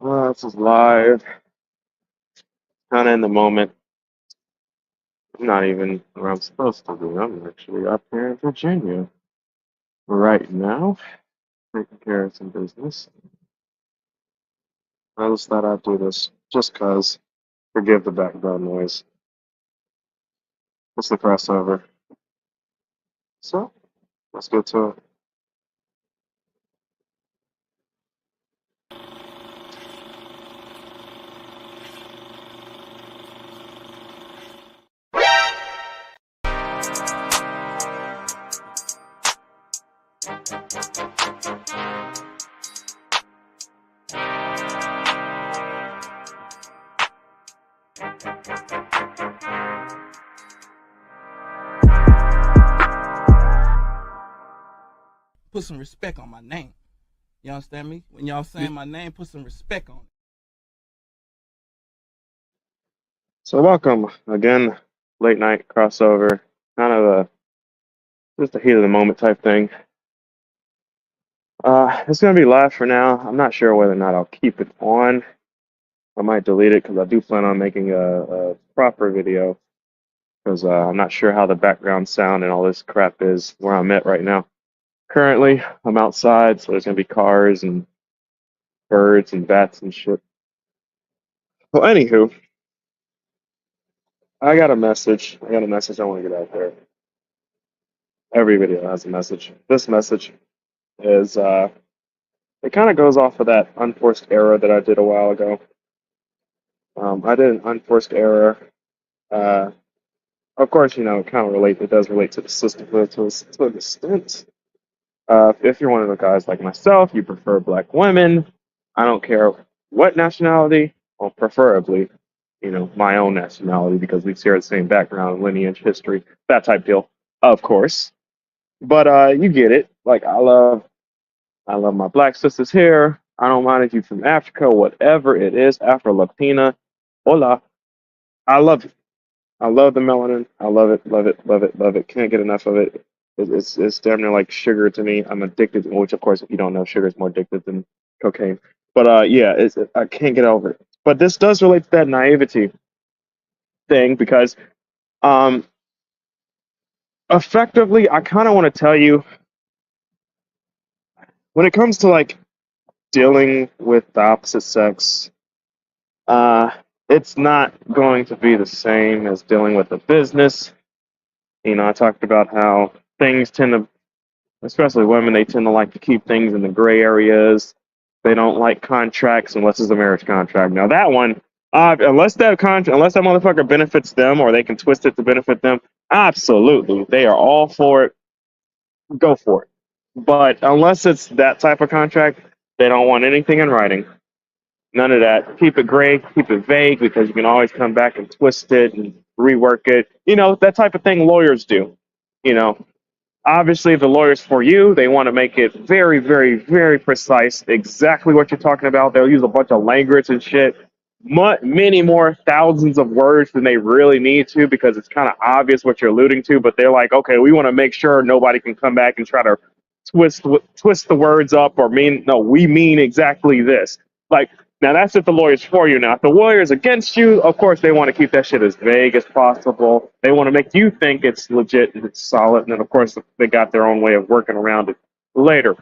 This is live, kind of in the moment. I'm not even where I'm supposed to be. I'm actually up here in Virginia right now, taking care of some business. I just thought I'd do this just 'cause. Forgive the background noise. It's the crossover. So, let's get to it. Put some respect on my name. You understand me? When y'all saying my name, put some respect on it. So, welcome again, late night crossover. Kind of just a heat of the moment type thing. It's gonna be live for now. I'm not sure whether or not I'll keep it on. I might delete it because I do plan on making a proper video because I'm not sure how the background sound and all this crap is where I'm at right now. Currently, I'm outside, so there's gonna be cars and birds and bats and shit. Well, anywho, I got a message. I got a message I want to get out there. Every video has a message. This message is it kind of goes off of that unforced error that I did a while ago. I did an unforced error. Uh, of course, it kind of relate. It does relate to the system to an extent. If you're one of the guys like myself, you prefer black women. I don't care what nationality, or preferably, my own nationality because we share the same background, lineage, history, that type deal, of course. But you get it. Like I love my black sisters here. I don't mind if you're from Africa, whatever it is, Afro Latina. Hola. I love it. I love the melanin. I love it, love it, love it, love it. Can't get enough of it. It's damn near like sugar to me. I'm addicted, which of course, if you don't know, sugar is more addictive than cocaine. But yeah, I can't get over it. But this does relate to that naivety thing because um, effectively, I kind of want to tell you when it comes to like dealing with the opposite sex, uh, it's not going to be the same as dealing with a business. I talked about how things tend to, especially women, they tend to like to keep things in the gray areas. They don't like contracts unless it's a marriage contract. Now that one, unless that motherfucker benefits them or they can twist it to benefit them, absolutely, they are all for it. Go for it. But unless it's that type of contract, they don't want anything in writing. None of that. Keep it gray, keep it vague because you can always come back and twist it and rework it. That type of thing lawyers do. You know, Obviously, if the lawyer's for you, they want to make it very, very, very precise, exactly what you're talking about. They'll use a bunch of language and shit, many more thousands of words than they really need to because it's kind of obvious what you're alluding to. But they're like, okay, we want to make sure nobody can come back and try to twist the words up or mean no, we mean exactly this. Like now, that's if the lawyer's for you. Now, if the lawyer's against you, of course, they want to keep that shit as vague as possible. They want to make you think it's legit and it's solid. And then, of course, they got their own way of working around it later.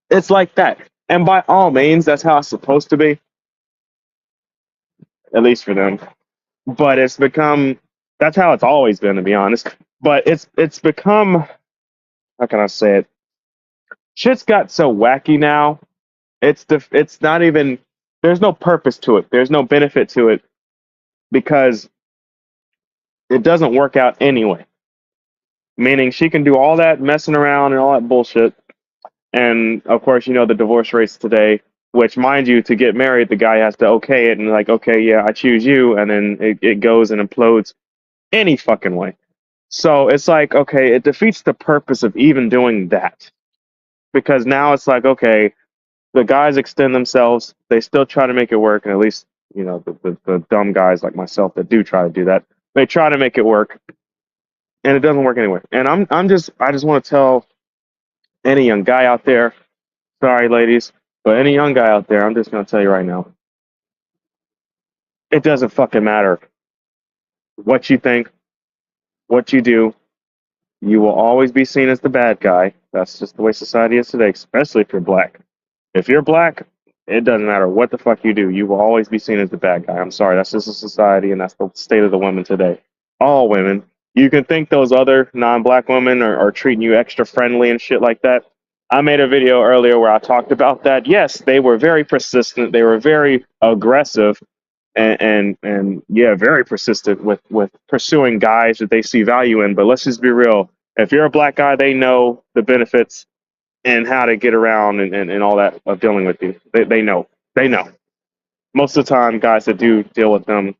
It's like that. And by all means, that's how it's supposed to be, at least for them. But that's how it's always been, to be honest. But it's become, how can I say it? Shit's got so wacky now. It's not even, there's no purpose to it. There's no benefit to it because it doesn't work out anyway. Meaning she can do all that messing around and all that bullshit. And of course, the divorce rates today, which mind you, to get married, the guy has to okay it and like, okay, yeah, I choose you. And then it goes and implodes any fucking way. So it's like, okay, it defeats the purpose of even doing that. Because now it's like, okay, the guys extend themselves. They still try to make it work. And at least, the dumb guys like myself that do try to do that, they try to make it work and it doesn't work anyway. And I just want to tell any young guy out there, sorry, ladies, But any young guy out there, I'm just gonna tell you right now, it doesn't fucking matter what you think, what you do. You will always be seen as the bad guy. That's just the way society is today, especially if you're black. If you're black, it doesn't matter what the fuck you do. You will always be seen as the bad guy. I'm sorry. That's just a society, and that's the state of the women today. All women. You can think those other non black women are treating you extra friendly and shit like that. I made a video earlier where I talked about that. Yes, they were very persistent. They were very aggressive and yeah, very persistent with pursuing guys that they see value in. But let's just be real. If you're a black guy, they know the benefits and how to get around and all that of dealing with you. They know. They know. Most of the time, guys that do deal with them,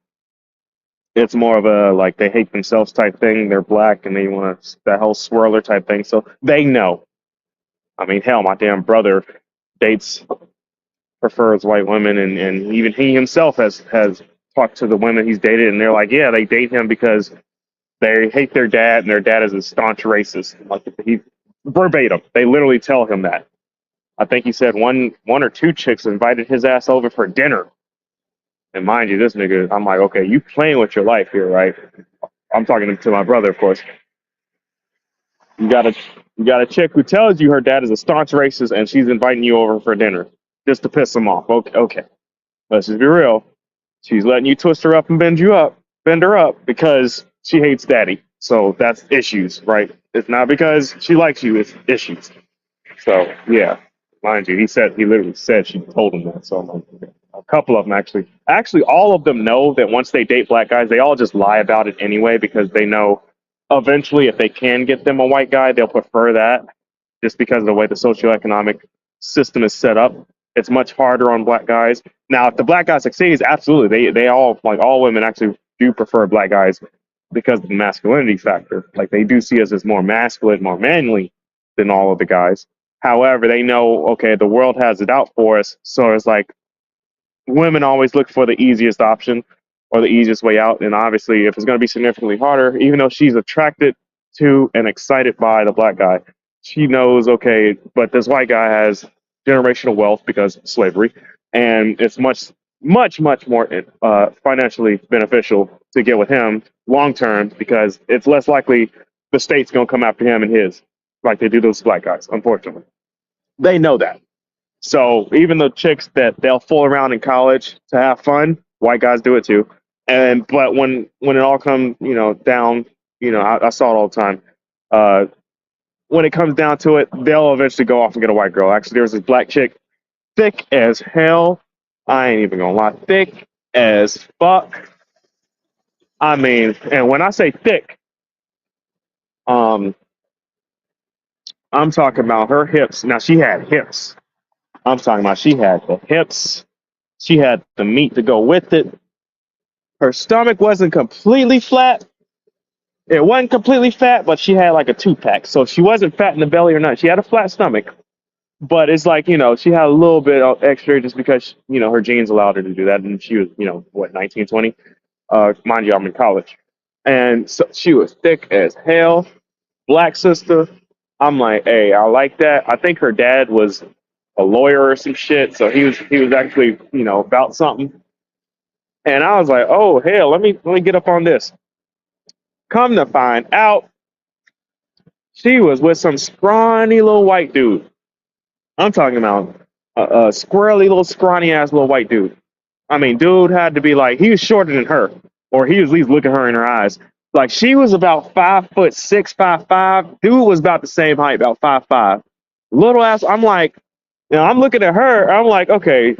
it's more of a like they hate themselves type thing. They're black and they want to that whole swirler type thing. So they know. I mean, hell, my damn brother dates prefers white women, and even he himself has talked to the women he's dated, and they're like, yeah, they date him because they hate their dad, and their dad is a staunch racist. Like he verbatim, they literally tell him that. I think he said one or two chicks invited his ass over for dinner. And mind you, this nigga, I'm like, okay, you playing with your life here, right? I'm talking to my brother, of course. You got a you got a chick who tells you her dad is a staunch racist, and she's inviting you over for dinner just to piss him off. Okay, okay. Let's just be real. She's letting you twist her up and bend her up because she hates daddy. So that's issues, right? It's not because she likes you, it's issues. So yeah, mind you, he literally said she told him that. So I'm like, okay. A couple of them actually all of them know that once they date black guys, they all just lie about it anyway because they know eventually if they can get them a white guy, they'll prefer that just because of the way the socioeconomic system is set up. It's much harder on black guys. Now, if the black guy succeeds, absolutely, they all like all women actually do prefer black guys because of the masculinity factor. Like they do see us as more masculine, more manly than all of the guys. However, they know okay, the world has it out for us, so it's like women always look for the easiest option or the easiest way out. And obviously, if it's going to be significantly harder, even though she's attracted to and excited by the black guy, she knows, okay, but this white guy has generational wealth because of slavery. And it's much more financially beneficial to get with him long term because it's less likely the state's going to come after him and his like they do those black guys, unfortunately. They know that. So even the chicks that they'll fool around in college to have fun, white guys do it too. And but when it all comes, down, I saw it all the time. Uh, when it comes down to it, they'll eventually go off and get a white girl. Actually, there was this black chick, thick as hell. I ain't even gonna lie, thick as fuck. I mean, and when I say thick, um, I'm talking about her hips. Now she had hips. I'm talking about she had the hips. She had the meat to go with it. Her stomach wasn't completely flat. It wasn't completely fat, but she had like a two pack. So she wasn't fat in the belly or not. She had a flat stomach, but it's like, she had a little bit of extra just because, her genes allowed her to do that. And she was, what, 19, 20? Mind you, I'm in college. And so she was thick as hell, black sister. I'm like, hey, I like that. I think her dad was a lawyer or some shit. So he was actually, about something. And I was like, oh hell, let me get up on this. Come to find out, she was with some scrawny little white dude. I'm talking about a squirrely little scrawny ass little white dude. I mean, dude had to be like he was shorter than her, or he was at least looking her in her eyes. Like she was about 5'6", 5'5". Dude was about the same height, about 5'5". Little ass. I'm like, I'm looking at her. I'm like, okay.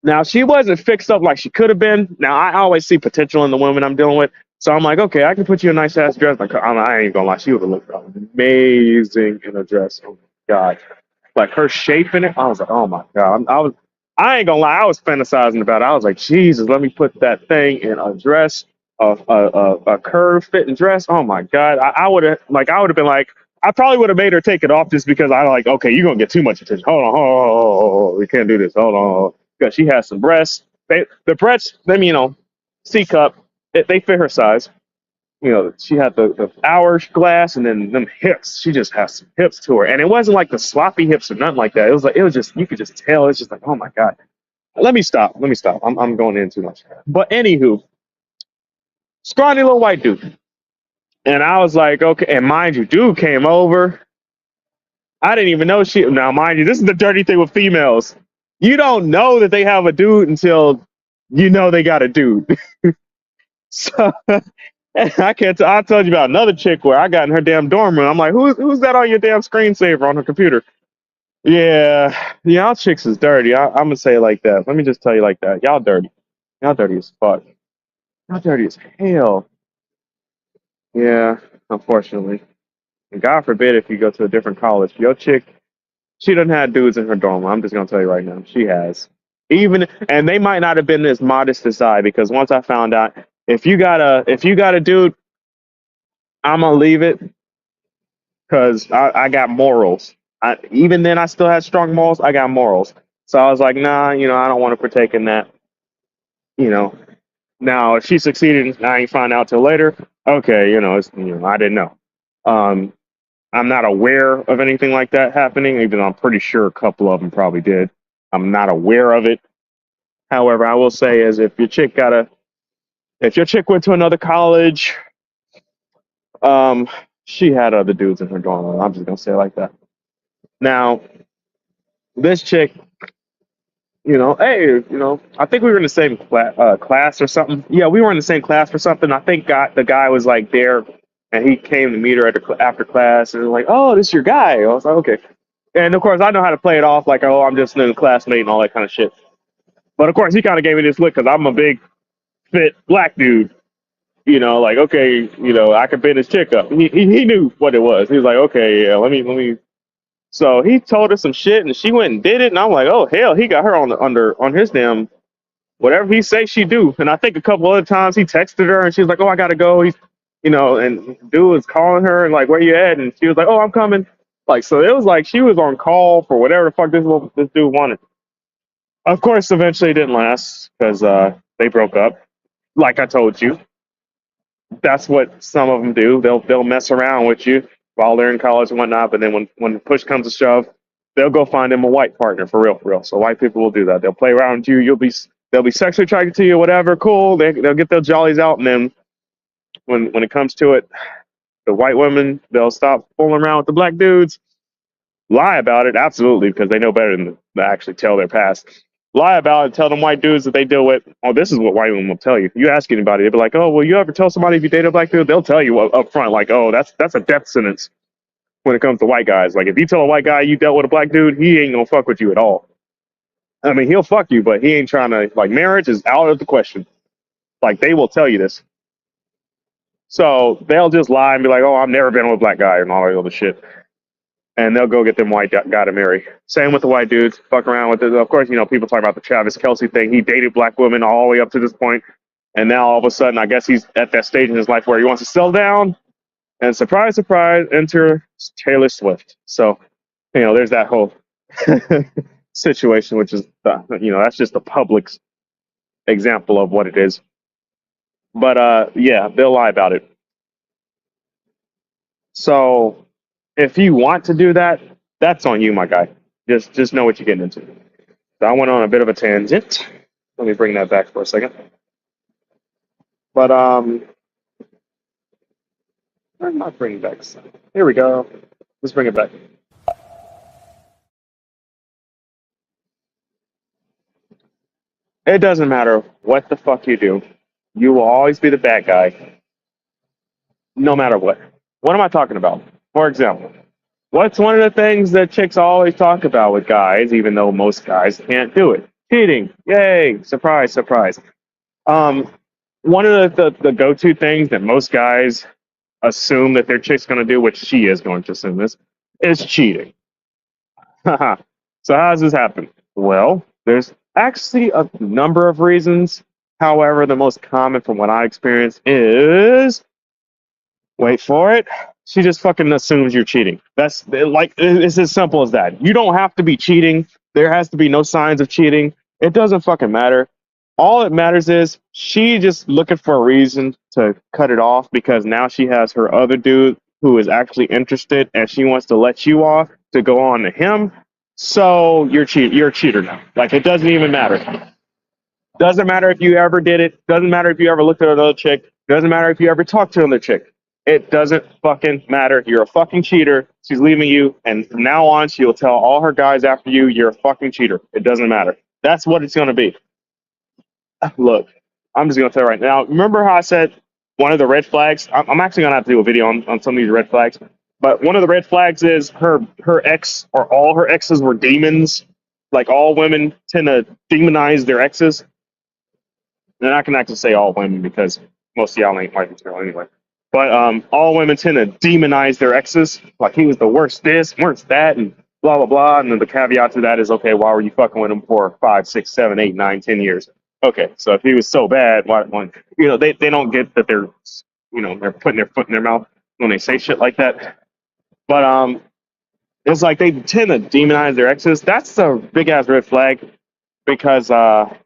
Now she wasn't fixed up like she could have been. Now I always see potential in the women I'm dealing with. So I'm like, okay, I can put you in a nice ass dress. Like I ain't gonna lie, she would have looked amazing in a dress. Oh my god, like her shape in it. I was like, oh my god. I ain't gonna lie, I was fantasizing about it. I was like, Jesus, let me put that thing in a dress, a curve fitting dress. Oh my god, I would have been like, I probably would have made her take it off just because I like, okay, you're gonna get too much attention. Hold on, we can't do this. Hold on, because she has some breasts. The breasts, them, C cup, they fit her size. she had the hourglass and then them hips. She just has some hips to her, and it wasn't like the sloppy hips or nothing like that. It was just you could just tell. It's just like, oh my god. Let me stop. Let me stop. I'm going in too much. But anywho, scrawny little white dude, and I was like, okay. And mind you, dude came over. I didn't even know she. Now, mind you, this is the dirty thing with females. You don't know that they have a dude until you know they got a dude. So I can't. I told you about another chick where I got in her damn dorm room. I'm like, who's that on your damn screensaver on her computer? Yeah, y'all chicks is dirty. I'm gonna say it like that. Let me just tell you like that. Y'all dirty. Y'all dirty as fuck. Y'all dirty as hell. Yeah, unfortunately. And God forbid if you go to a different college. Your chick, she doesn't have dudes in her dorm room. I'm just gonna tell you right now. She has. Even and they might not have been as modest as I because once I found out if you got a dude, I'm gonna leave it because I got morals. Even then, I still had strong morals. I got morals, so I was like, nah, I don't want to partake in that. You know. Now, if she succeeded, and I ain't find out till later. Okay, I didn't know. Um, I'm not aware of anything like that happening, even though I'm pretty sure a couple of them probably did. I'm not aware of it. However, I will say is if your chick went to another college, um, she had other dudes in her dorm room. I'm just gonna say it like that. Now, this chick, hey, I think we were in the same class or something. Yeah, we were in the same class for something. I think the guy was like there, and he came to meet her after class, and was like, "Oh, this is your guy." I was like, "Okay." And of course, I know how to play it off like, "Oh, I'm just a classmate" and all that kind of shit. But of course, he kind of gave me this look because I'm a big, fit black dude. Like, okay, I could bend his chick up. He knew what it was. He was like, okay, yeah, let me. So he told her some shit, and she went and did it, and I'm like, oh hell, he got her on his damn whatever he say she do. And I think a couple other times he texted her, and she was like, oh, I gotta go. And dude was calling her and like, where you at? And she was like, oh, I'm coming. Like, so it was like she was on call for whatever the fuck this dude wanted. Of course, eventually it didn't last because they broke up. Like I told you, that's what some of them do. They'll mess around with you while they're in college and whatnot, but then when push comes to shove, they'll go find them a white partner for real, for real. So white people will do that. They'll play around with you. They'll be sexually attracted to you, whatever. Cool. They'll get their jollies out, and then when it comes to it, the white women they'll stop fooling around with the black dudes. Lie about it, absolutely, because they know better than to actually tell their past. Lie about it, tell them white dudes that they deal with. Oh, this is what white women will tell you. You ask anybody, they'll be like, "Oh, will you ever tell somebody if you date a black dude?" They'll tell you up front, like, "Oh, that's a death sentence." When it comes to white guys, like if you tell a white guy you dealt with a black dude, he ain't gonna fuck with you at all. I mean, he'll fuck you, but he ain't trying to like marriage is out of the question. Like they will tell you this, so they'll just lie and be like, "Oh, I've never been with a black guy" and all that other shit. And they'll go get them white guy to marry. Same with the white dudes. Fuck around with it. Of course, people talk about the Travis Kelsey thing. He dated black women all the way up to this point, and now all of a sudden, I guess he's at that stage in his life where he wants to settle down. And surprise, surprise, enter Taylor Swift. So, there's that whole situation, which is, that's just the public's example of what it is. But yeah, they'll lie about it. So if you want to do that, that's on you, my guy. Just know what you're getting into. So I went on a bit of a tangent. Let me bring that back for a second. But I'm not bringing back. Here we go. Let's bring it back. It doesn't matter what the fuck you do. You will always be the bad guy, no matter what. What am I talking about? For example, what's one of the things that chicks always talk about with guys, even though most guys can't do it? Cheating. Yay! Surprise, surprise. Um, One of the go-to things that most guys assume that their chick's going to do, which she is going to assume this, is cheating. So how does this happen? Well, there's actually a number of reasons. However, the most common from what I experience is, wait for it, she just fucking assumes you're cheating. That's like, it's as simple as that. You don't have to be cheating. There has to be no signs of cheating. It doesn't fucking matter. All that matters is she just looking for a reason to cut it off because now she has her other dude who is actually interested and she wants to let you off to go on to him. So you're a cheater now. Like it doesn't even matter. Doesn't matter if you ever did it. Doesn't matter if you ever looked at another chick. Doesn't matter if you ever talked to another chick. It doesn't fucking matter. You're a fucking cheater. She's leaving you, and from now on, she'll tell all her guys after you, you're a fucking cheater. It doesn't matter. That's what it's gonna be. Look, I'm just gonna tell you right now. Remember how I said one of the red flags? I'm actually gonna have to do a video on some of these red flags. But one of the red flags is her ex or all her exes were demons. Like all women tend to demonize their exes. And I can actually say all women because most of y'all ain't white material anyway. But all women tend to demonize their exes. Like he was the worst this, worst that, and blah blah blah. And then the caveat to that is, okay, why were you fucking with him for 5, 6, 7, 8, 9, 10 years? Okay, so if he was so bad, why they don't get that they're they're putting their foot in their mouth when they say shit like that. But it's like they tend to demonize their exes. That's a big ass red flag because I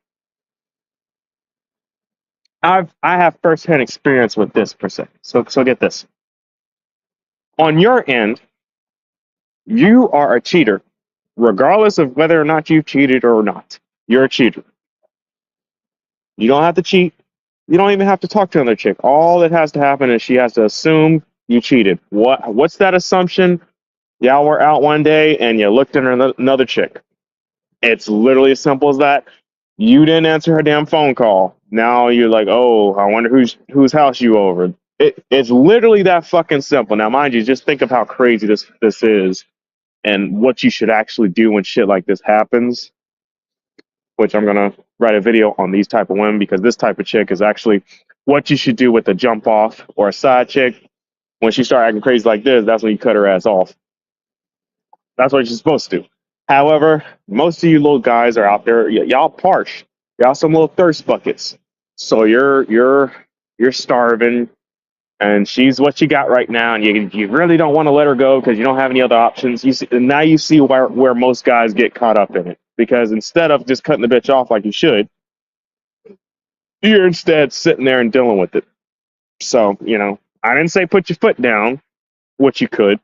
have firsthand experience with this per se. So get this. On your end, you are a cheater, regardless of whether or not you've cheated or not. You're a cheater. You don't have to cheat. You don't even have to talk to another chick. All that has to happen is she has to assume you cheated. What's that assumption? Y'all were out one day and you looked at another chick. It's literally as simple as that. You didn't answer her damn phone call. Now you're like, oh, I wonder whose house you over. It's literally that fucking simple. Now, mind you, just think of how crazy this is and what you should actually do when shit like this happens. Which I'm gonna write a video on these type of women because this type of chick is actually what you should do with a jump off or a side chick. When she start acting crazy like this, that's when you cut her ass off. That's what you're supposed to do. However, most of you little guys are out there, y'all parch. Y'all some little thirst buckets. So you're starving, and she's what you got right now, and you really don't want to let her go because you don't have any other options. You see, and now you see where most guys get caught up in it because instead of just cutting the bitch off like you should, you're instead sitting there and dealing with it. So I didn't say put your foot down, what you could.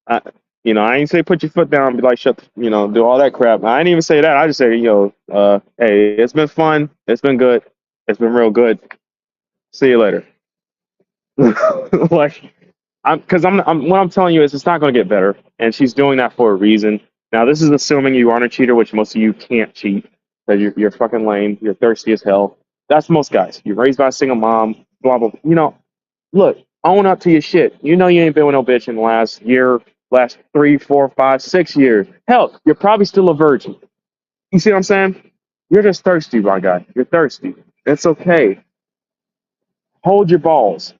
I, I ain't say put your foot down and be like, do all that crap. I didn't even say that. I just say, hey, it's been fun. It's been good. It's been real good. See you later. Like, what I'm telling you is it's not going to get better. And she's doing that for a reason. Now, this is assuming you aren't a cheater, which most of you can't cheat. That you're fucking lame. You're thirsty as hell. That's most guys. You're raised by a single mom, blah, blah. Look, own up to your shit. You know you ain't been with no bitch in the last year, last 3, 4, 5, 6 years. Hell, you're probably still a virgin. You see what I'm saying? You're just thirsty, my guy. You're thirsty. It's okay. Hold your balls.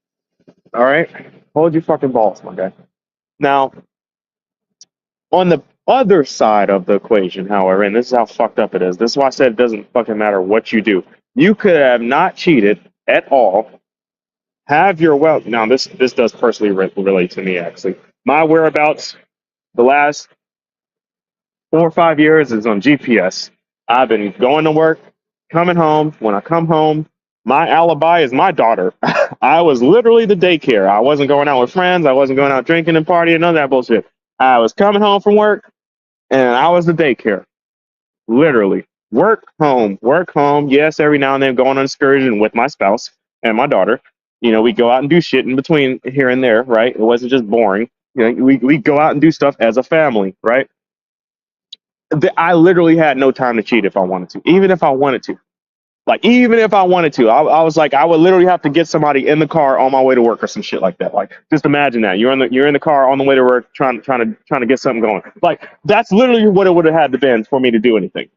All right? Hold your fucking balls, my guy. Now, on the other side of the equation, however, and this is how fucked up it is. This is why I said it doesn't fucking matter what you do. You could have not cheated at all. Have your now this does personally relate to me actually. My whereabouts the last 4 or 5 years is on GPS. I've been going to work, coming home. When I come home, my alibi is my daughter. I was literally the daycare. I wasn't going out with friends. I wasn't going out drinking and partying, none of that bullshit. I was coming home from work, and I was the daycare. Literally. Work, home, work, home. Yes, every now and then go on an excursion with my spouse and my daughter. We go out and do shit in between here and there, right? It wasn't just boring. We go out and do stuff as a family, right? I literally had no time to cheat if I wanted to, even if I wanted to. Like, even if I wanted to, I was like, I would literally have to get somebody in the car on my way to work or some shit like that. Like, just imagine that you're in the car on the way to work, trying to get something going. Like, that's literally what it would have had to been for me to do anything.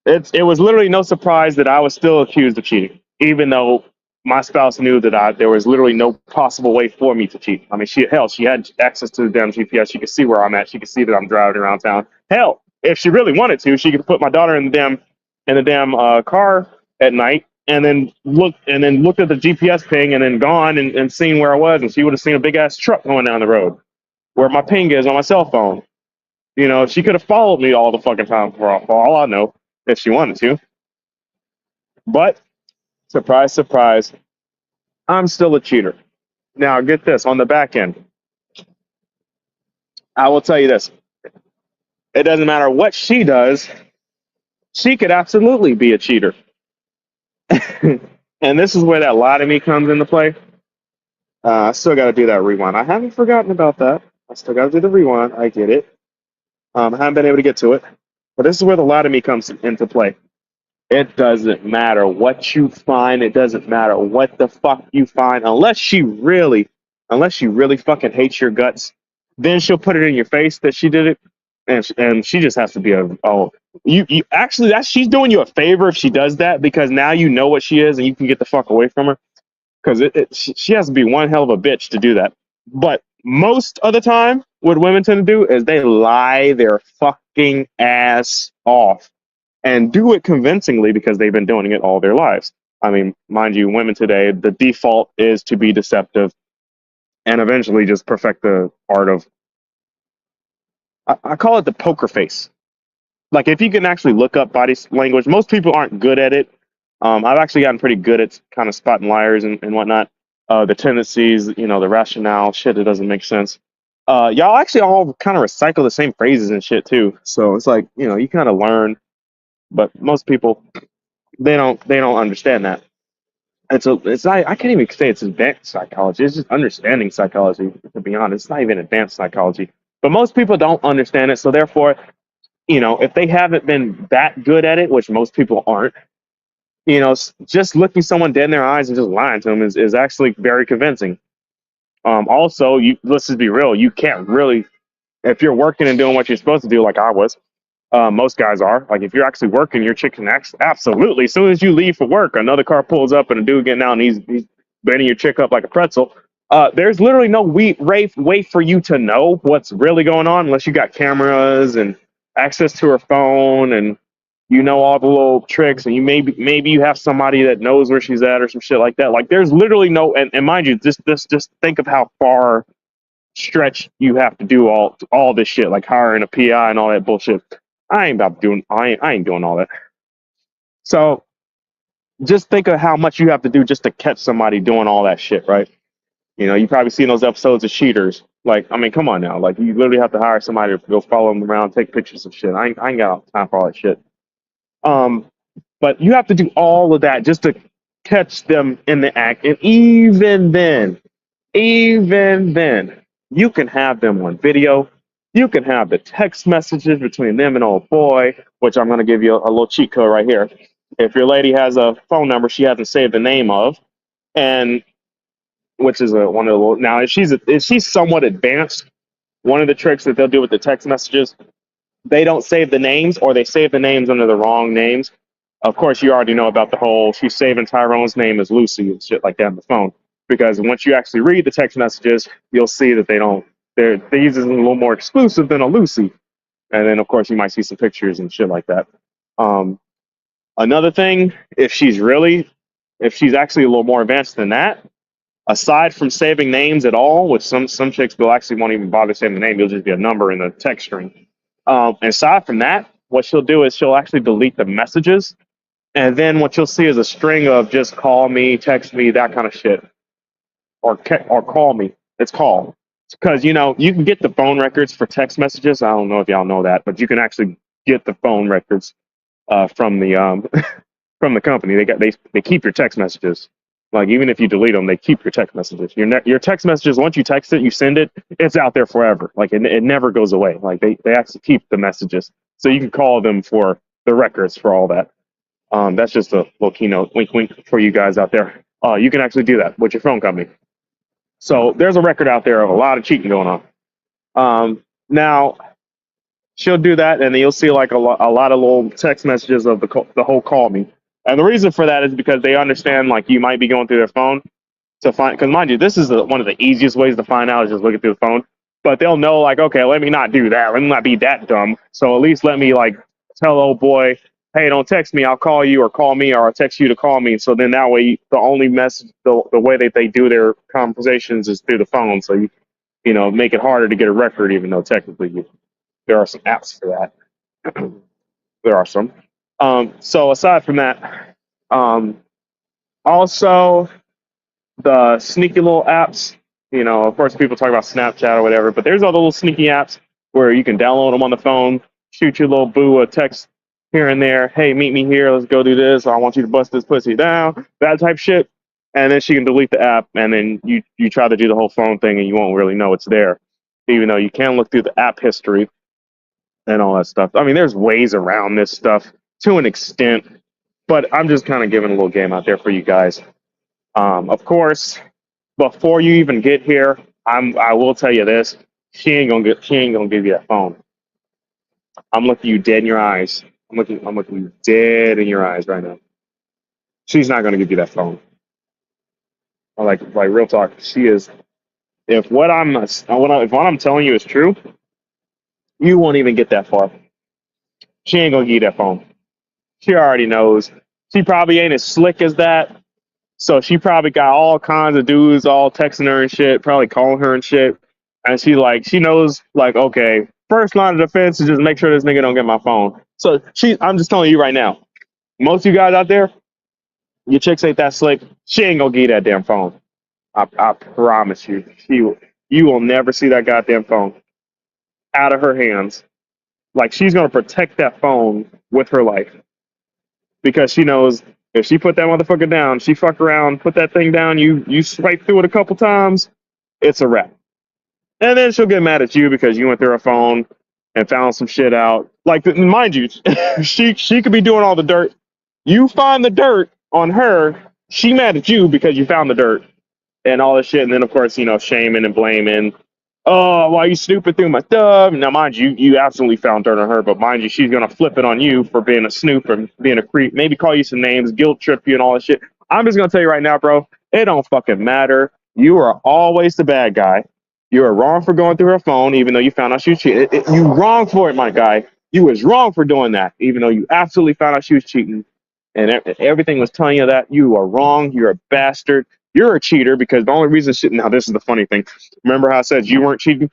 It was literally no surprise that I was still accused of cheating, even though my spouse knew that there was literally no possible way for me to cheat. I mean, she had access to the damn GPS. She could see where I'm at. She could see that I'm driving around town. Hell, if she really wanted to, she could put my daughter in the damn car at night and then looked at the GPS ping and then gone and seen where I was, and she would have seen a big ass truck going down the road where my ping is on my cell phone. She could have followed me all the fucking time for all I know. if she wanted to. But surprise, surprise, I'm still a cheater. Now, get this on the back end. I will tell you this: it doesn't matter what she does, she could absolutely be a cheater. And this is where that lie to me comes into play. I still got to do that rewind. I haven't forgotten about that. I still got to do the rewind. I get it. I haven't been able to get to it. But this is where the lie to me comes into play. It doesn't matter what you find. It doesn't matter what the fuck you find, unless she really fucking hates your guts. Then she'll put it in your face that she did it, and she just has to be a oh you actually that she's doing you a favor if she does that because now you know what she is and you can get the fuck away from her because she has to be one hell of a bitch to do that. But most of the time, what women tend to do is they lie their fucking ass off and do it convincingly because they've been doing it all their lives. I mean, mind you, women today, the default is to be deceptive and eventually just perfect the art of, I call it the poker face. Like, if you can actually look up body language, most people aren't good at it. I've actually gotten pretty good at kind of spotting liars and whatnot. The tendencies, the rationale, shit, it doesn't make sense. Y'all actually all kind of recycle the same phrases and shit too. So it's like, you kind of learn, but most people, they don't understand that. It's not, I can't even say it's advanced psychology. It's just understanding psychology. To be honest, it's not even advanced psychology. But most people don't understand it, so therefore, if they haven't been that good at it, which most people aren't, just looking someone dead in their eyes and just lying to them is actually very convincing. Also, let's just be real. You can't really, if you're working and doing what you're supposed to do, like I was, most guys are. Like, if you're actually working, your chick can absolutely. As soon as you leave for work, another car pulls up and a dude getting out and he's bending your chick up like a pretzel. There's literally no way for you to know what's really going on unless you got cameras and access to her phone and all the little tricks and you maybe you have somebody that knows where she's at or some shit like that. Like, there's literally no, and mind you, just think of how far stretch you have to do all this shit, like hiring a PI and all that bullshit. I ain't doing all that. So just think of how much you have to do just to catch somebody doing all that shit, right? You probably seen those episodes of Cheaters. Like, I mean, come on now. Like, you literally have to hire somebody to go follow them around, take pictures of shit. I ain't got time for all that shit. Um, but you have to do all of that just to catch them in the act. And even then, you can have them on video. You can have the text messages between them and old boy, which I'm going to give you a little cheat code right here. If your lady has a phone number she hasn't saved the name of, and which is one of the now if she's somewhat advanced, one of the tricks that they'll do with the text messages, they don't save the names or they save the names under the wrong names. Of course, you already know about the whole she's saving Tyrone's name as Lucy and shit like that on the phone. Because once you actually read the text messages, you'll see that they use it a little more exclusive than a Lucy. And then, of course, you might see some pictures and shit like that. Another thing, if she's actually a little more advanced than that, aside from saving names at all, which some chicks will actually won't even bother saving the name, it'll just be a number in the text string. Aside from that, what she'll do is she'll actually delete the messages, and then what you'll see is a string of just call me, text me, that kind of shit, or call me. It's call because you can get the phone records for text messages. I don't know if y'all know that, but you can actually get the phone records from the from the company. They keep your text messages. Like, even if you delete them, they keep your text messages. Your text messages, once you text it, you send it, it's out there forever. Like, it never goes away. Like, they actually keep the messages, so you can call them for the records for all that. That's just a little keynote wink wink for you guys out there. You can actually do that with your phone company. So there's a record out there of a lot of cheating going on. Now she'll do that, and then you'll see like a lot of little text messages of the whole call me. And the reason for that is because they understand, like, you might be going through their phone to find, because mind you, this is one of the easiest ways to find out is just looking through the phone. But they'll know, like, okay, let me not do that. Let me not be that dumb. So at least let me, like, tell old boy, hey, don't text me. I'll call you, or call me, or I'll text you to call me. So then that way, the only message, the way that they do their conversations is through the phone. So you make it harder to get a record, even though technically there are some apps for that. There are some. So aside from that, um, also the sneaky little apps. Of course, people talk about Snapchat or whatever, but there's all the little sneaky apps where you can download them on the phone, shoot your little boo a text here and there. Hey, meet me here. Let's go do this. I want you to bust this pussy down. That type shit. And then she can delete the app, and then you try to do the whole phone thing, and you won't really know it's there, even though you can look through the app history and all that stuff. I mean, there's ways around this stuff to an extent, but I'm just kind of giving a little game out there for you guys. Of course, before you even get here, I will tell you this: she ain't gonna give you that phone. I'm looking you dead in your eyes. I'm looking you dead in your eyes right now. She's not gonna give you that phone. Like real talk. She is. If what I'm telling you is true, you won't even get that far. She ain't gonna give you that phone. She already knows. She probably ain't as slick as that. So she probably got all kinds of dudes all texting her and shit, probably calling her and shit. And she knows like, okay, first line of defense is just make sure this nigga don't get my phone. So I'm just telling you right now, most of you guys out there, your chicks ain't that slick. She ain't gonna give you that damn phone. I promise you. You will never see that goddamn phone out of her hands. Like she's gonna protect that phone with her life because she knows if she put that motherfucker down, she fuck around, put that thing down, you swipe through it a couple times, it's a wrap. And then she'll get mad at you because you went through her phone and found some shit out. Like mind you, she could be doing all the dirt. You find the dirt on her, she mad at you because you found the dirt and all this shit. And then of course, shaming and blaming. Oh, why you snooping through my stuff? Now, mind you, you absolutely found dirt on her, but mind you, she's gonna flip it on you for being a snoop and being a creep. Maybe call you some names, guilt trip you, and all that shit. I'm just gonna tell you right now, bro. It don't fucking matter. You are always the bad guy. You are wrong for going through her phone, even though you found out she was cheating. You wrong for it, my guy. You was wrong for doing that, even though you absolutely found out she was cheating, and everything was telling you that you are wrong. You're a bastard. You're a cheater because the only reason shit. Now, this is the funny thing. Remember how I said you weren't cheating?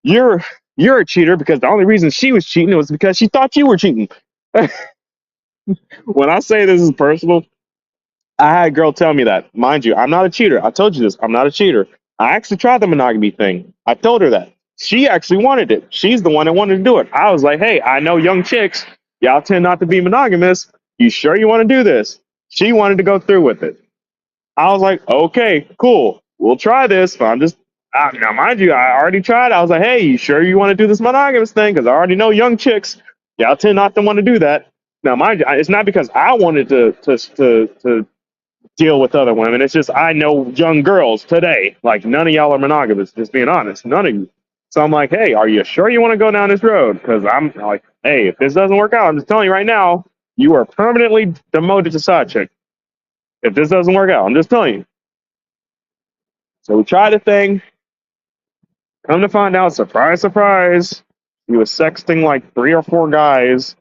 You're you're a cheater because the only reason she was cheating was because she thought you were cheating. When I say this is personal, I had a girl tell me that. Mind you, I'm not a cheater. I told you this. I'm not a cheater. I actually tried the monogamy thing. I told her that. She actually wanted it. She's the one that wanted to do it. I was like, hey, I know young chicks. Y'all tend not to be monogamous. You sure you want to do this? She wanted to go through with it. I was like, okay, cool. We'll try this. But I'm just, now, mind you, I already tried. I was like, hey, you sure you want to do this monogamous thing? Because I already know young chicks. Y'all tend not to want to do that. Now, mind you, it's not because I wanted to deal with other women. It's just I know young girls today. Like none of y'all are monogamous. Just being honest, none of you. So I'm like, hey, are you sure you want to go down this road? Because I'm like, hey, if this doesn't work out, I'm just telling you right now, you are permanently demoted to side chick. If this doesn't work out, I'm just telling you. So we tried the thing. Come to find out, surprise, surprise, he was sexting like 3 or 4 guys.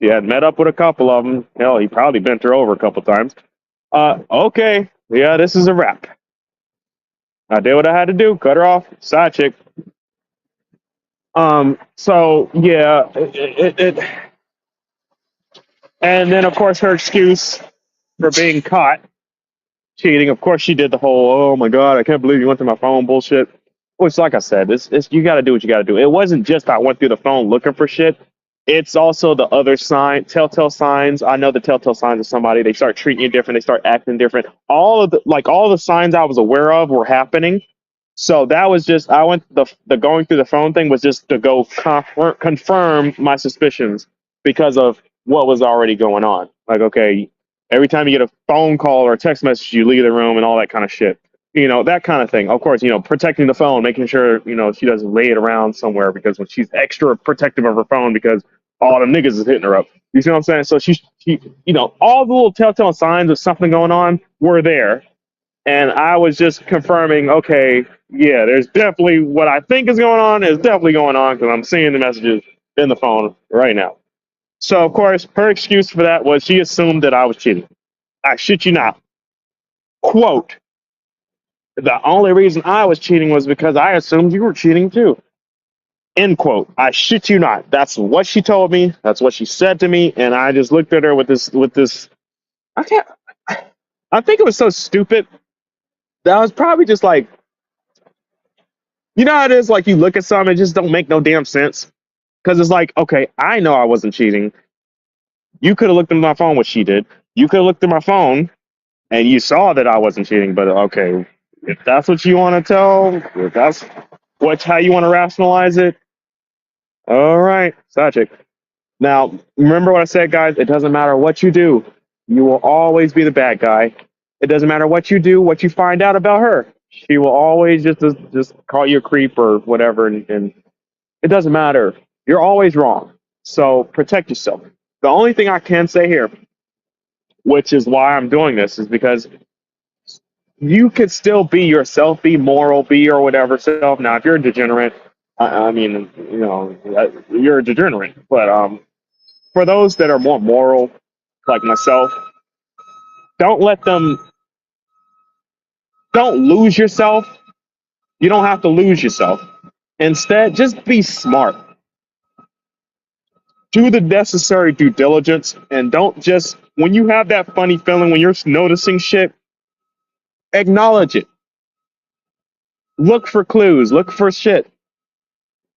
He had met up with a couple of them. Hell, he probably bent her over a couple times. Okay, yeah, this is a wrap. I did what I had to do. Cut her off. Side chick. So yeah, and then of course her excuse for being caught cheating. Of course she did the whole, oh my god, I can't believe you went through my phone bullshit. Which, like I said, it's you got to do what you got to do. It wasn't just I went through the phone looking for shit. It's also the other telltale signs. I know the telltale signs of somebody. They start treating you different. They start acting different. All the signs I was aware of were happening. So that was just I went the going through the phone thing was just to go confirm my suspicions because of what was already going on. Like, okay, every time you get a phone call or a text message, you leave the room and all that kind of shit. That kind of thing. Of course, protecting the phone, making sure she doesn't lay it around somewhere because when she's extra protective of her phone because all the niggas is hitting her up. You see what I'm saying? So she all the little telltale signs of something going on were there, and I was just confirming, okay, yeah, there's definitely what I think is going on is definitely going on because I'm seeing the messages in the phone right now. So, of course, her excuse for that was she assumed that I was cheating. I shit you not. Quote, the only reason I was cheating was because I assumed you were cheating too. End quote. I shit you not. That's what she told me. That's what she said to me, and I just looked at her with this. I can't. I think it was so stupid that I was probably just like, you know how it is. Like you look at something, it just don't make no damn sense. Because it's like, okay, I know I wasn't cheating. You could have looked at my phone, what she did. You could have looked at my phone, and you saw that I wasn't cheating. But okay, if that's what you want to tell, if that's what how you want to rationalize it, all right, Sajik. Now, remember what I said, guys. It doesn't matter what you do. You will always be the bad guy. It doesn't matter what you do, what you find out about her. She will always just call you a creep or whatever, and it doesn't matter. You're always wrong. So protect yourself. The only thing I can say here, which is why I'm doing this, is because you could still be yourself, be moral, be your whatever self. Now, if you're a degenerate, I mean, you know, you're a degenerate. But for those that are more moral, like myself, don't let them, don't lose yourself. You don't have to lose yourself. Instead, just be smart. Do the necessary due diligence and don't just, when you have that funny feeling, when you're noticing shit, acknowledge it. Look for clues, look for shit.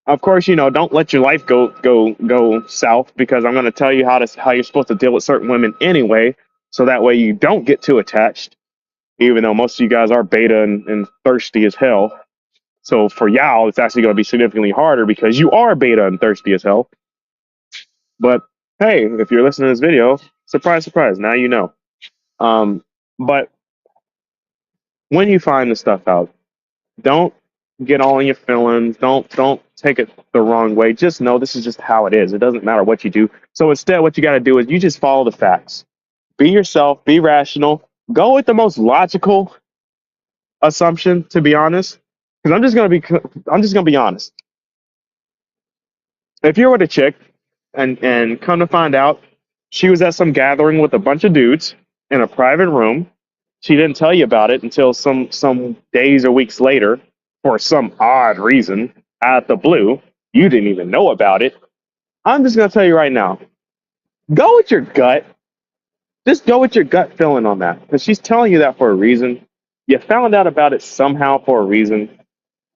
Of course, you know, don't let your life go south because I'm going to tell you how you're supposed to deal with certain women anyway, so that way you don't get too attached. Even though most of you guys are beta and thirsty as hell, so for y'all, it's actually going to be significantly harder because you are beta and thirsty as hell. But hey, if you're listening to this video, surprise, surprise, now you know. But when you find the stuff out, don't get all in your feelings. Don't take it the wrong way. Just know this is just how it is. It doesn't matter what you do. So instead, what you got to do is you just follow the facts. Be yourself. Be rational. Go with the most logical assumption. To be honest, because I'm just gonna be honest. If you're with a chick and come to find out she was at some gathering with a bunch of dudes in a private room, she didn't tell you about it until some days or weeks later for some odd reason out of the blue. You didn't even know about it. I'm just gonna tell you right now, go with your gut. Just go with your gut feeling on that because she's telling you that for a reason. You found out about it somehow for a reason.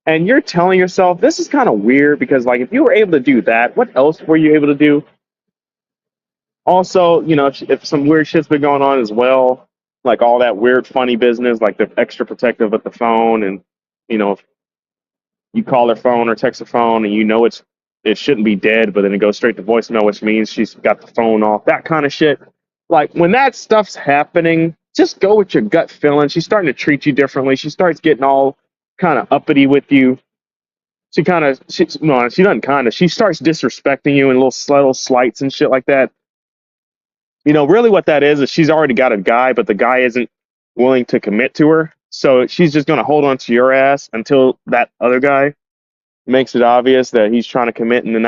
And you're telling yourself this is kind of weird because like if you were able to do that, what else were you able to do? Also, you know, if some weird shit's been going on as well, like all that weird funny business, like the extra protective with the phone, and you know, if you call her phone or text her phone, and you know it shouldn't be dead, but then it goes straight to voicemail, which means she's got the phone off. That kind of shit. Like when that stuff's happening, just go with your gut feeling. She's starting to treat you differently. She starts getting all kind of uppity with you. No, she doesn't kind of. She starts disrespecting you and little slights and shit like that. You know, really what that is she's already got a guy, but the guy isn't willing to commit to her. So she's just going to hold on to your ass until that other guy makes it obvious that he's trying to commit, and then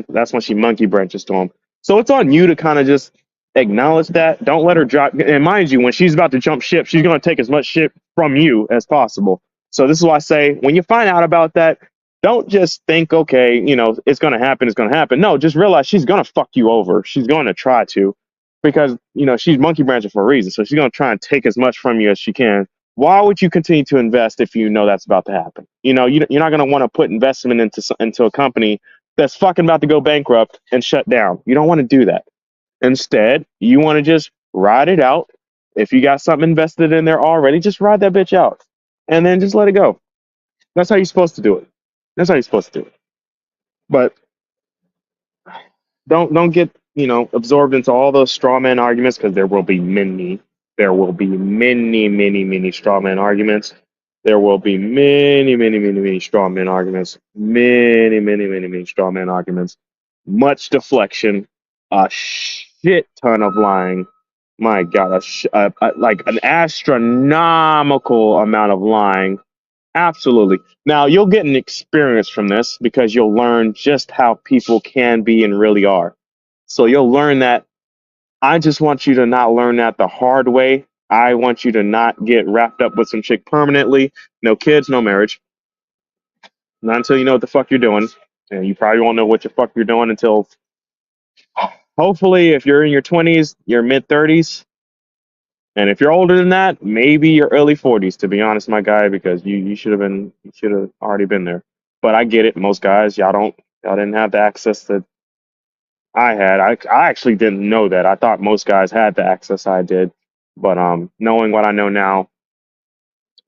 that's when she monkey branches to him. So it's on you to kind of just acknowledge that. Don't let her drop. And mind you, when she's about to jump ship, she's going to take as much shit from you as possible. So this is why I say when you find out about that, don't just think, okay, you know, it's going to happen. It's going to happen. No, just realize she's going to fuck you over. She's going to try to, because you know she's monkey branching for a reason. So she's going to try and take as much from you as she can. Why would you continue to invest if you know that's about to happen? You know, you're not going to want to put investment into a company that's fucking about to go bankrupt and shut down. You don't want to do that. Instead, you want to just ride it out. If you got something invested in there already, just ride that bitch out and then just let it go. That's how you're supposed to do it. That's how you're supposed to do it. But don't get, you know, absorbed into all those straw man arguments because there will be many straw man arguments. There will be many straw man arguments. Many straw man arguments. Much deflection. A shit ton of lying. My God, like an astronomical amount of lying. Absolutely. Now, you'll get an experience from this because you'll learn just how people can be and really are. So you'll learn that. I just want you to not learn that the hard way. I want you to not get wrapped up with some chick permanently. No kids, no marriage. Not until you know what the fuck you're doing. And you probably won't know what the fuck you're doing until, hopefully, if you're in your 20s, your mid 30s. And if you're older than that, maybe your early 40s, to be honest, my guy, because you should have already been there. But I get it. Most guys, y'all didn't have the access that I had. I actually didn't know that. I thought most guys had the access I did. But knowing what I know now,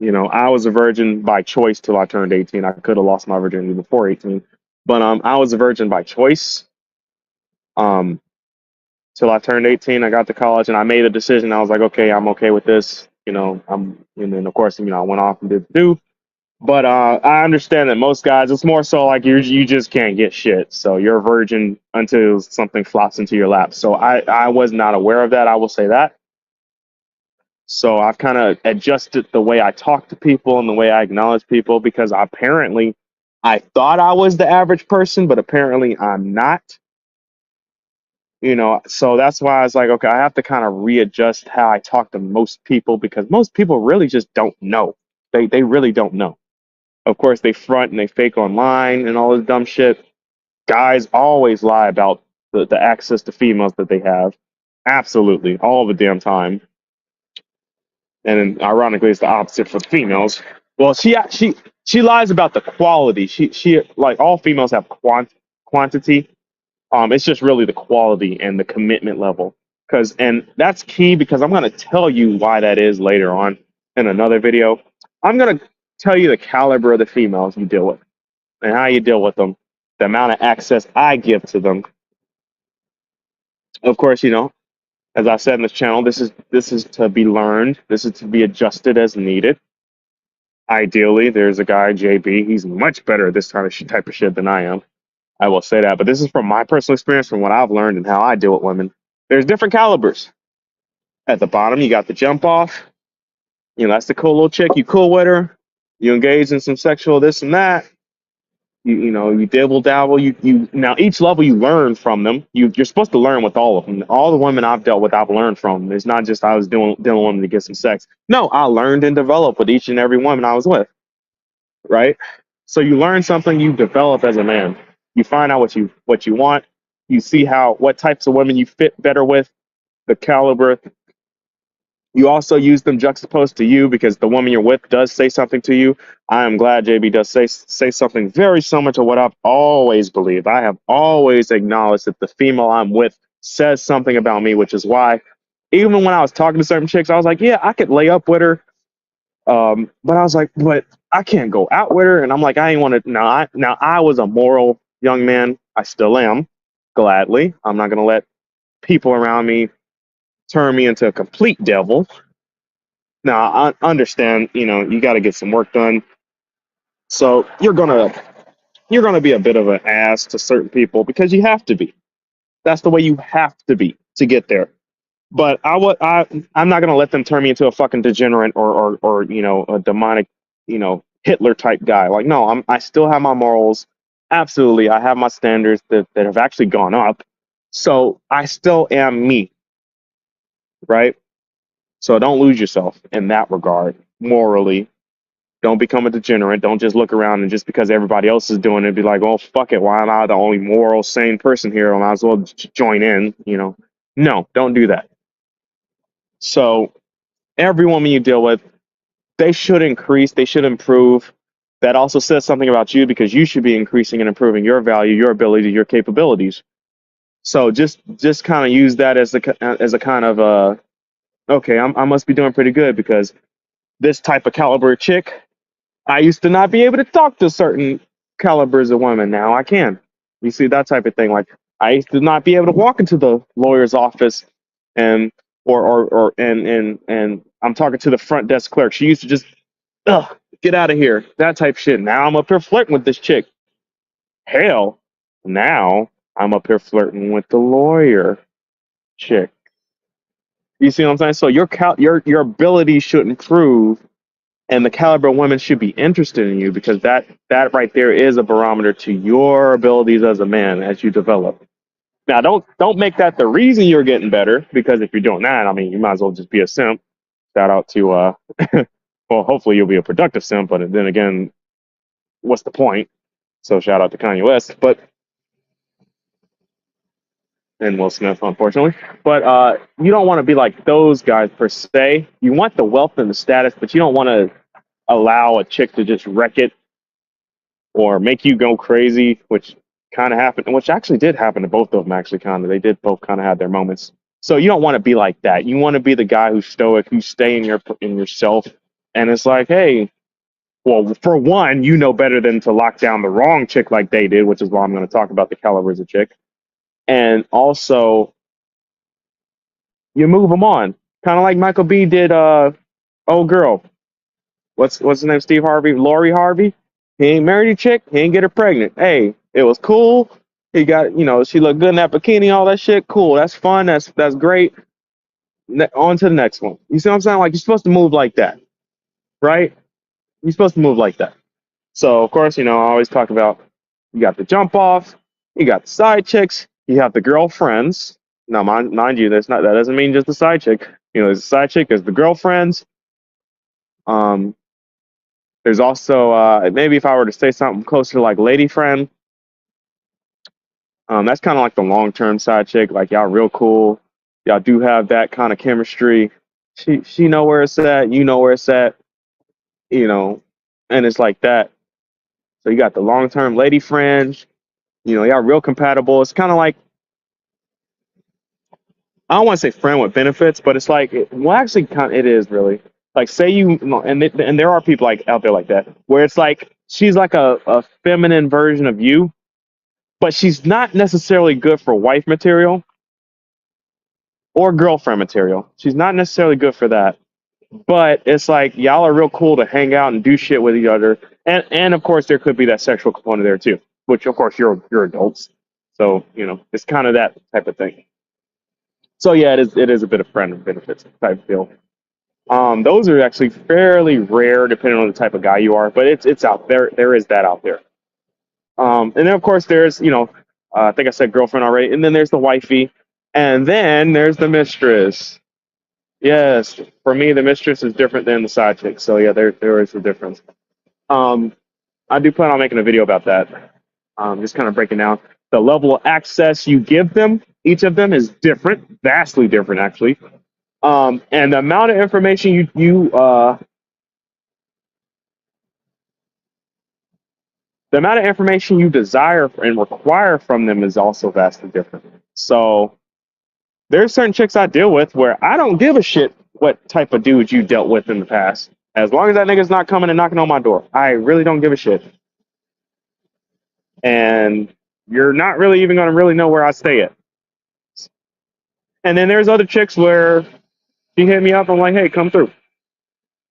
I was a virgin by choice till I turned 18. I could have lost my virginity before 18, but I was a virgin by choice. Um, till I turned 18, I got to college and I made a decision. I was like, okay, I'm okay with this. And then of course, I went off and did do. But I understand that most guys, it's more so like you just can't get shit. So you're a virgin until something flops into your lap. So I was not aware of that. I will say that. So I've kind of adjusted the way I talk to people and the way I acknowledge people because apparently I thought I was the average person, but apparently I'm not. So that's why I was like, okay, I have to kind of readjust how I talk to most people because most people really just don't know. They really don't know. Of course, they front and they fake online and all this dumb shit. Guys always lie about the access to females that they have. Absolutely, all the damn time. And then, ironically, it's the opposite for females. Well, she lies about the quality. She like all females have quantity. It's just really the quality and the commitment level. And that's key because I'm going to tell you why that is later on in another video. I'm going to tell you the caliber of the females you deal with and how you deal with them, the amount of access I give to them. Of course, as I said in this channel, this is to be learned. This is to be adjusted as needed. Ideally, there's a guy, JB. He's much better at this type of shit than I am. I will say that. But this is from my personal experience, from what I've learned and how I deal with women. There's different calibers. At the bottom, you got the jump off. That's the cool little chick. You cool with her. You engage in some sexual this and that. You dibble dabble. You now each level you learn from them. You're supposed to learn with all of them. All the women I've dealt with, I've learned from. It's not just I was dealing with them to get some sex. No, I learned and developed with each and every woman I was with. Right. So you learn something, you develop as a man. You find out what you want. You see what types of women you fit better with, the caliber. You also use them juxtaposed to you because the woman you're with does say something to you. I am glad JB does say something very similar to what I've always believed. I have always acknowledged that the female I'm with says something about me, which is why even when I was talking to certain chicks, I was like, yeah, I could lay up with her. But I was like, but I can't go out with her. And I'm like, I ain't want to. Now I was a moral young man. I still am, gladly. I'm not going to let people around me turn me into a complete devil. Now I understand, you got to get some work done. So you're gonna be a bit of an ass to certain people because you have to be. That's the way you have to be to get there. But I'm not gonna let them turn me into a fucking degenerate or a demonic, Hitler type guy. Like no, I still have my morals. Absolutely, I have my standards that have actually gone up. So I still am me, right? So don't lose yourself in that regard morally. Don't become a degenerate. Don't just look around and just because everybody else is doing it, be like, oh, fuck it. Why am I the only moral, sane person here? I might as well join in. No, don't do that. So every woman you deal with, they should increase. They should improve. That also says something about you because you should be increasing and improving your value, your ability, your capabilities. So just kind of use that as a kind of okay, I must be doing pretty good because this type of caliber chick, I used to not be able to talk to certain calibers of women. Now I can. You see that type of thing. Like I used to not be able to walk into the lawyer's office and and I'm talking to the front desk clerk. She used to just get out of here. That type of shit. Now I'm up here flirting with this chick. Hell, now I'm up here flirting with the lawyer chick. You see what I'm saying? So your ability should improve and the caliber of women should be interested in you because that right there is a barometer to your abilities as a man as you develop. Now don't make that the reason you're getting better because if you're doing that, I mean you might as well just be a simp. Shout out to well hopefully you'll be a productive simp, but then again, what's the point? So shout out to Kanye West, but and Will Smith, unfortunately. But you don't want to be like those guys per se. You want the wealth and the status, but you don't want to allow a chick to just wreck it or make you go crazy, which kind of happened, which actually did happen to both of them. Actually, kind of, they did both kind of have their moments. So you don't want to be like that. You want to be the guy who's stoic, who stay in yourself, and it's like, hey, well, for one, you know better than to lock down the wrong chick like they did, which is why I'm going to talk about the calibers of chick, and also you move them on, kind of like Michael B did. Oh girl, what's his name? Steve Harvey, Lori Harvey. He ain't married a chick. He ain't get her pregnant. Hey, it was cool. He got, she looked good in that bikini, all that shit. Cool. That's fun. That's great. On to the next one. You see what I'm saying? Like, you're supposed to move like that, right? You're supposed to move like that. So of course, I always talk about you got the jump off, you got the side chicks, you have the girlfriends. Now, mind you, that doesn't mean just the side chick. There's a side chick, there's the girlfriends. Um, there's also maybe if I were to say something closer to like lady friend, that's kind of like the long term side chick. Like y'all real cool, y'all do have that kind of chemistry. She know where it's at, you know where it's at, and it's like that. So you got the long term lady friend. Y'all real compatible. It's kind of like, I don't want to say friend with benefits, but it's like, well, actually, it is really like, say and there are people like out there like that, where it's like she's like a feminine version of you, but she's not necessarily good for wife material or girlfriend material. She's not necessarily good for that, but it's like y'all are real cool to hang out and do shit with each other, and of course there could be that sexual component there too, which of course you're adults, so it's kind of that type of thing. So yeah, it is a bit of friend with benefits type deal. Those are actually fairly rare depending on the type of guy you are, but it's out there. There is that out there. And then of course there's I think I said girlfriend already, and then there's the wifey, and then there's the mistress. Yes, for me the mistress is different than the side chick. So yeah, there is a difference. Um, I do plan on making a video about that. Just kind of breaking down the level of access you give them. Each of them is different, vastly different actually. And the amount of information the amount of information you desire and require from them is also vastly different. So there's certain chicks I deal with where I don't give a shit what type of dude you dealt with in the past. As long as that nigga's not coming and knocking on my door, I really don't give a shit. And you're not really even gonna really know where I stay at. And then there's other chicks where she hit me up. I'm like, hey, come through.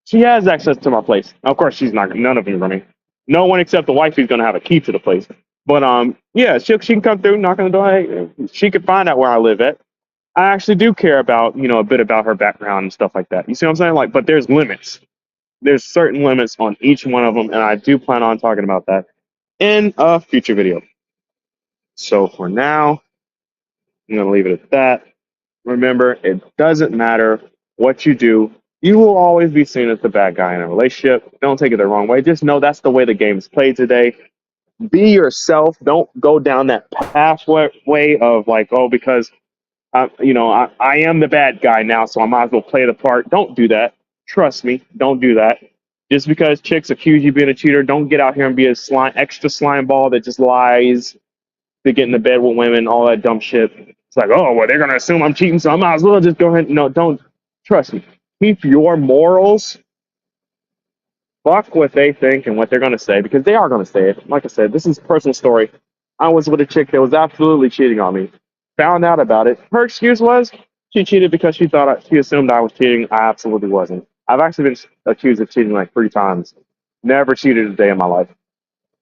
She has access to my place. Now, of course, she's not. None of them are running. No one except the wife is going to have a key to the place. But yeah, she can come through, knock on the door. Hey, she can find out where I live at. I actually do care about a bit about her background and stuff like that. You see what I'm saying? Like, but there's limits. There's certain limits on each one of them, and I do plan on talking about that in a future video. So for now, I'm going to leave it at that. Remember, it doesn't matter what you do. You will always be seen as the bad guy in a relationship. Don't take it the wrong way. Just know that's the way the game is played today. Be yourself. Don't go down that pathway of like, oh, because I am the bad guy now, so I might as well play the part. Don't do that. Trust me, don't do that. Just because chicks accuse you of being a cheater, don't get out here and be a extra slime ball that just lies to get in the bed with women, all that dumb shit. It's like, oh, well, they're going to assume I'm cheating, so I might as well just go ahead. No, don't. Trust me. Keep your morals. Fuck what they think and what they're going to say, because they are going to say it. Like I said, this is a personal story. I was with a chick that was absolutely cheating on me. Found out about it. Her excuse was she cheated because she assumed I was cheating. I absolutely wasn't. I've actually been accused of cheating like 3 times. Never cheated a day in my life.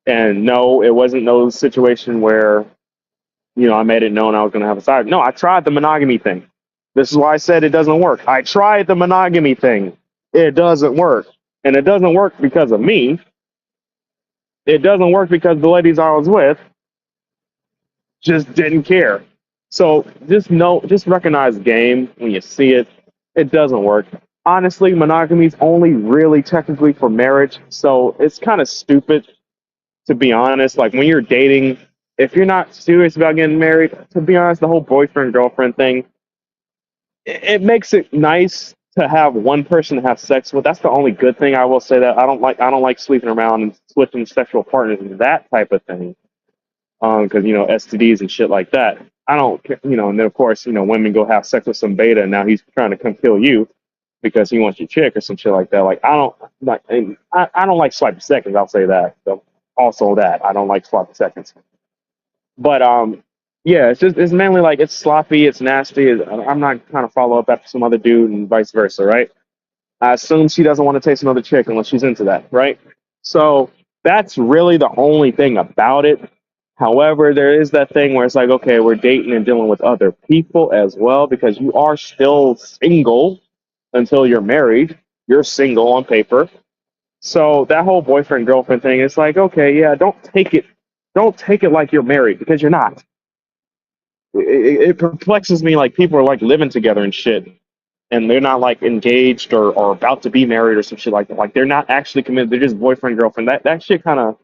And no, it wasn't no situation where I made it known I was going to have a side. No, I tried the monogamy thing. This is why I said it doesn't work. I tried the monogamy thing. It doesn't work. And it doesn't work because of me. It doesn't work because the ladies I was with just didn't care. So just recognize the game when you see it. It doesn't work. Honestly, monogamy is only really technically for marriage. So it's kind of stupid to be honest. Like when you're dating, if you're not serious about getting married, to be honest, the whole boyfriend girlfriend thing, it makes it nice to have one person to have sex with. That's the only good thing I will say. That I don't like sleeping around and switching sexual partners and that type of thing. Because you know STDs and shit like that. I don't, and then of course, women go have sex with some beta, and now he's trying to come kill you because he wants your chick or some shit like that. Like I don't like swiping seconds. I'll say that. So also that I don't like swiping seconds. But yeah, it's mainly like it's sloppy, it's nasty. I'm not trying to follow up after some other dude and vice versa, right? I assume she doesn't want to taste another chick unless she's into that, right? So that's really the only thing about it. However, there is that thing where it's like, okay, we're dating and dealing with other people as well because you are still single until you're married. You're single on paper. So that whole boyfriend girlfriend thing, it's like, okay, yeah, don't take it like you're married because you're not. It perplexes me like people are like living together and shit and they're not like engaged or about to be married or some shit like that. Like they're not actually committed. They're just boyfriend girlfriend. That shit kind of,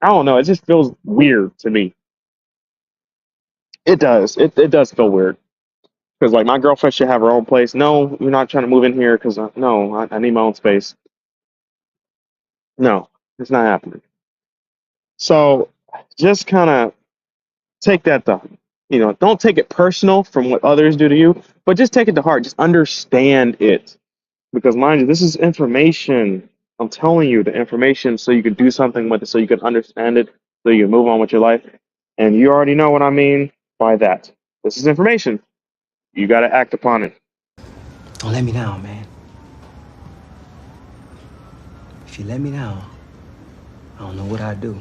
I don't know. It just feels weird to me. It does. It does feel weird because like my girlfriend should have her own place. No, you're not trying to move in here because no, I need my own space. No, it's not happening. So just kind of take that though. Don't take it personal from what others do to you, but just take it to heart. Just understand it. Because mind you, this is information. I'm telling you the information so you can do something with it, so you can understand it, so you can move on with your life. And you already know what I mean by that. This is information. You got to act upon it. Don't let me down, man. If you let me down, I don't know what I'd do.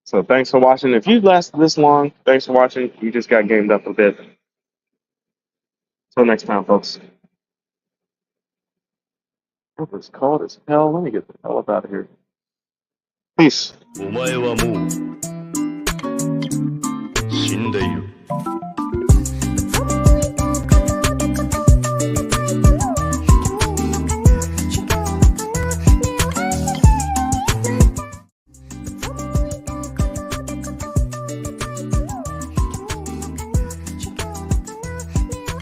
So thanks for watching. If you lasted this long, thanks for watching. You just got gamed up a bit. Till next time, folks. Oh, it's cold as hell. Let me get the hell up out of here. Peace. お前はもう死んでいる。